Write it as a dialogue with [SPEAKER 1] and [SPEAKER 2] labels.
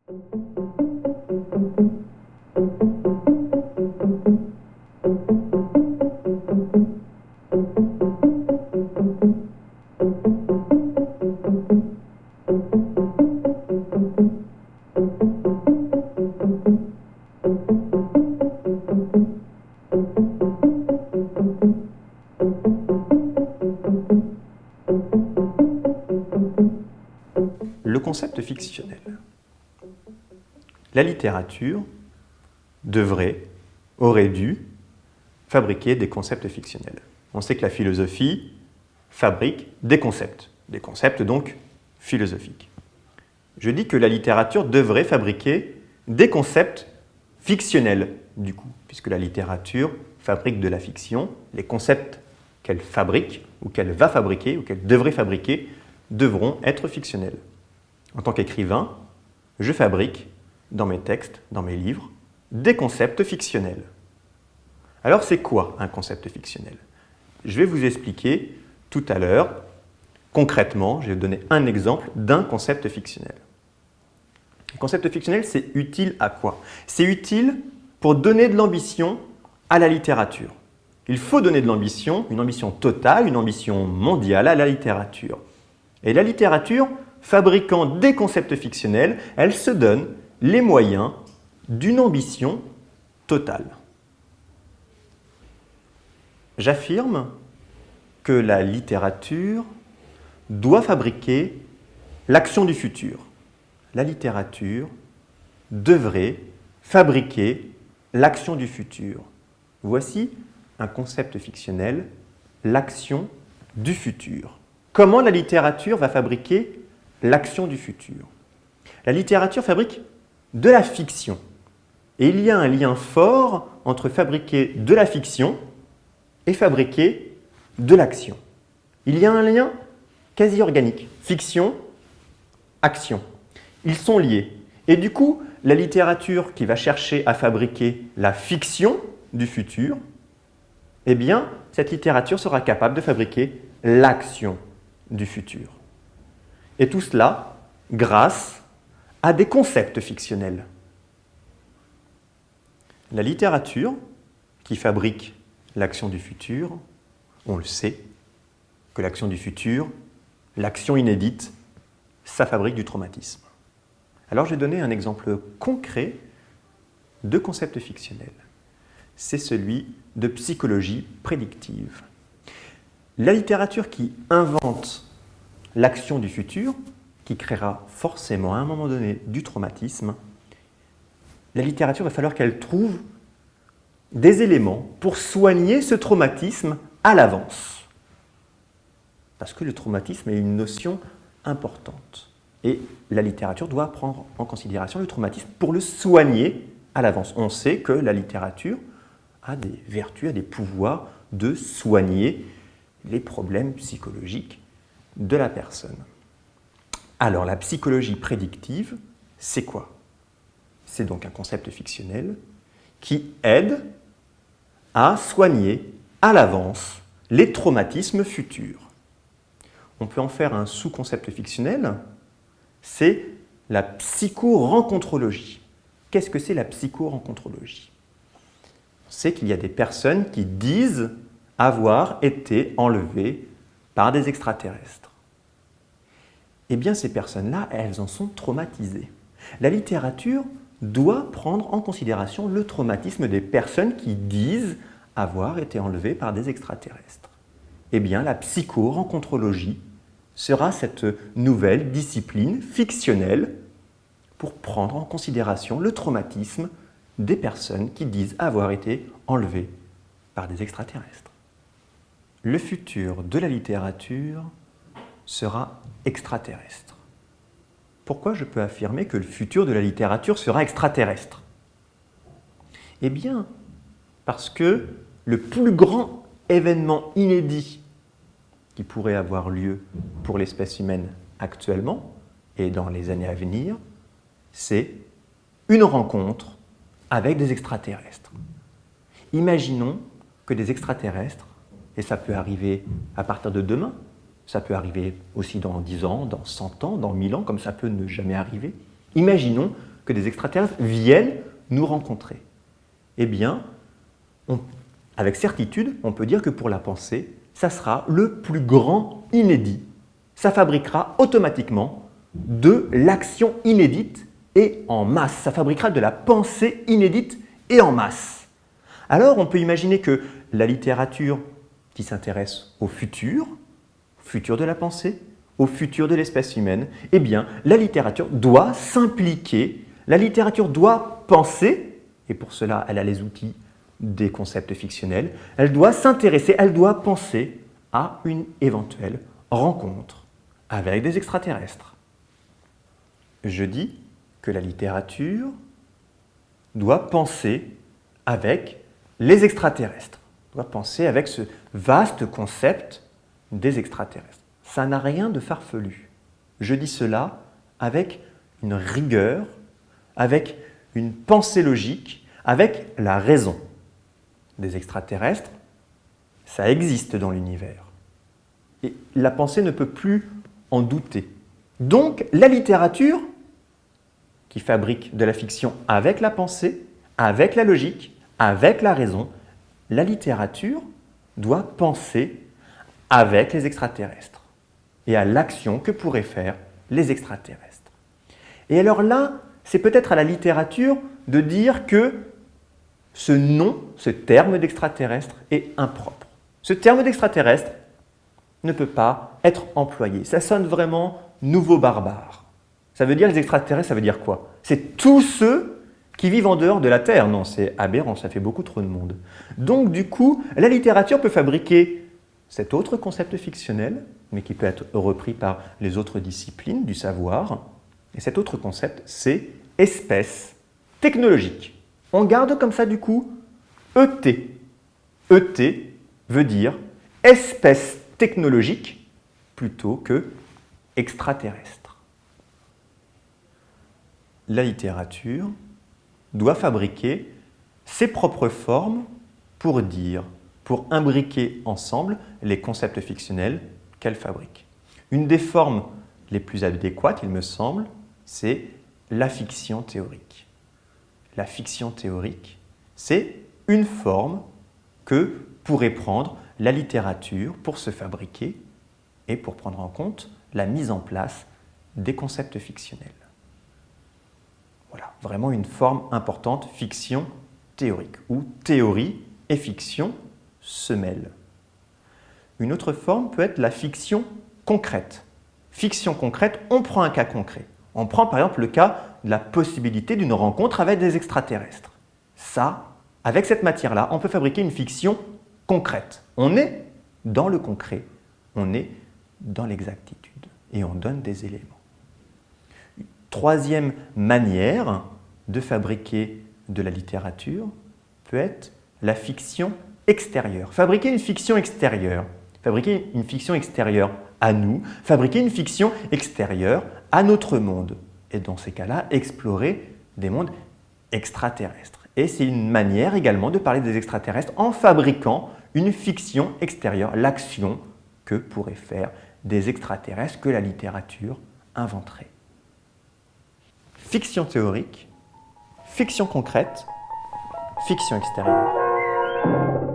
[SPEAKER 1] Le concept fictionnel. La littérature aurait dû fabriquer des concepts fictionnels. On sait que la philosophie fabrique des concepts donc philosophiques. Je dis que la littérature devrait fabriquer des concepts fictionnels, du coup, puisque la littérature fabrique de la fiction, les concepts qu'elle fabrique, ou qu'elle va fabriquer, ou qu'elle devrait fabriquer, devront être fictionnels. En tant qu'écrivain, je fabrique, dans mes textes, dans mes livres, des concepts fictionnels. Alors, c'est quoi un concept fictionnel? Je vais vous expliquer tout à l'heure, concrètement, je vais vous donner un exemple d'un concept fictionnel. Un concept fictionnel, c'est utile à quoi? C'est utile pour donner de l'ambition à la littérature. Il faut donner de l'ambition, une ambition totale, une ambition mondiale à la littérature. Et la littérature, fabriquant des concepts fictionnels, elle se donne les moyens d'une ambition totale. J'affirme que la littérature doit fabriquer l'action du futur. La littérature devrait fabriquer l'action du futur. Voici un concept fictionnel, l'action du futur. Comment la littérature va fabriquer l'action du futur? La littérature fabrique de la fiction. Et il y a un lien fort entre fabriquer de la fiction et fabriquer de l'action. Il y a un lien quasi organique. Fiction, action. Ils sont liés. Et du coup, la littérature qui va chercher à fabriquer la fiction du futur, eh bien, cette littérature sera capable de fabriquer l'action du futur. Et tout cela grâce à des concepts fictionnels. La littérature qui fabrique l'action du futur, on le sait, que l'action du futur, l'action inédite, ça fabrique du traumatisme. Alors, je vais donner un exemple concret de concept fictionnel. C'est celui de psychologie prédictive. La littérature qui invente l'action du futur, qui créera forcément à un moment donné du traumatisme, la littérature va falloir qu'elle trouve des éléments pour soigner ce traumatisme à l'avance. Parce que le traumatisme est une notion importante. Et la littérature doit prendre en considération le traumatisme pour le soigner à l'avance. On sait que la littérature a des vertus, a des pouvoirs de soigner les problèmes psychologiques de la personne. Alors, la psychologie prédictive, c'est quoi? C'est donc un concept fictionnel qui aide à soigner à l'avance les traumatismes futurs. On peut en faire un sous-concept fictionnel, c'est la psychorencontrologie. Qu'est-ce que c'est la psychorencontrologie? On sait qu'il y a des personnes qui disent avoir été enlevées par des extraterrestres. Eh bien, ces personnes-là, elles en sont traumatisées. La littérature doit prendre en considération le traumatisme des personnes qui disent avoir été enlevées par des extraterrestres. Eh bien, la psychorencontrologie sera cette nouvelle discipline fictionnelle pour prendre en considération le traumatisme des personnes qui disent avoir été enlevées par des extraterrestres. Le futur de la littérature sera extraterrestre. Pourquoi je peux affirmer que le futur de la littérature sera extraterrestre? Eh bien, parce que le plus grand événement inédit qui pourrait avoir lieu pour l'espèce humaine actuellement et dans les années à venir, c'est une rencontre avec des extraterrestres. Imaginons que des extraterrestres, et ça peut arriver à partir de demain, ça peut arriver aussi dans 10 ans, dans 100 ans, dans 1000 ans, comme ça peut ne jamais arriver. Imaginons que des extraterrestres viennent nous rencontrer? Eh bien, avec certitude, on peut dire que pour la pensée, ça sera le plus grand inédit. Ça fabriquera automatiquement de l'action inédite et en masse. Ça fabriquera de la pensée inédite et en masse. Alors, on peut imaginer que la littérature qui s'intéresse au futur de la pensée, au futur de l'espèce humaine, eh bien, la littérature doit s'impliquer, la littérature doit penser, et pour cela, elle a les outils des concepts fictionnels, elle doit s'intéresser, elle doit penser à une éventuelle rencontre avec des extraterrestres. Je dis que la littérature doit penser avec les extraterrestres, doit penser avec ce vaste concept des extraterrestres. Ça n'a rien de farfelu. Je dis cela avec une rigueur, avec une pensée logique, avec la raison. Des extraterrestres, ça existe dans l'univers. Et la pensée ne peut plus en douter. Donc, la littérature, qui fabrique de la fiction avec la pensée, avec la logique, avec la raison, la littérature doit penser avec les extraterrestres et à l'action que pourraient faire les extraterrestres. Et alors là, c'est peut-être à la littérature de dire que ce nom, ce terme d'extraterrestre est impropre. Ce terme d'extraterrestre ne peut pas être employé. Ça sonne vraiment nouveau barbare. Ça veut dire les extraterrestres, ça veut dire quoi? C'est tous ceux qui vivent en dehors de la Terre. Non, c'est aberrant, ça fait beaucoup trop de monde. Donc du coup, la littérature peut fabriquer cet autre concept fictionnel, mais qui peut être repris par les autres disciplines du savoir. Et cet autre concept, c'est espèce technologique. On garde comme ça du coup ET. ET veut dire espèce technologique plutôt que extraterrestre. La littérature doit fabriquer ses propres formes pour dire, pour imbriquer ensemble les concepts fictionnels qu'elle fabrique. Une des formes les plus adéquates, il me semble, c'est la fiction théorique. La fiction théorique, c'est une forme que pourrait prendre la littérature pour se fabriquer et pour prendre en compte la mise en place des concepts fictionnels. Voilà, vraiment une forme importante, fiction théorique, où théorie et fiction se mêlent. Une autre forme peut être la fiction concrète. Fiction concrète, on prend un cas concret. On prend par exemple le cas de la possibilité d'une rencontre avec des extraterrestres. Ça, avec cette matière-là, on peut fabriquer une fiction concrète. On est dans le concret, on est dans l'exactitude et on donne des éléments. Une troisième manière de fabriquer de la littérature peut être la fiction extérieure. Fabriquer une fiction extérieure. Fabriquer une fiction extérieure à nous, fabriquer une fiction extérieure à notre monde. Et dans ces cas-là, explorer des mondes extraterrestres. Et c'est une manière également de parler des extraterrestres en fabriquant une fiction extérieure, l'action que pourraient faire des extraterrestres que la littérature inventerait. Fiction théorique, fiction concrète, fiction extérieure.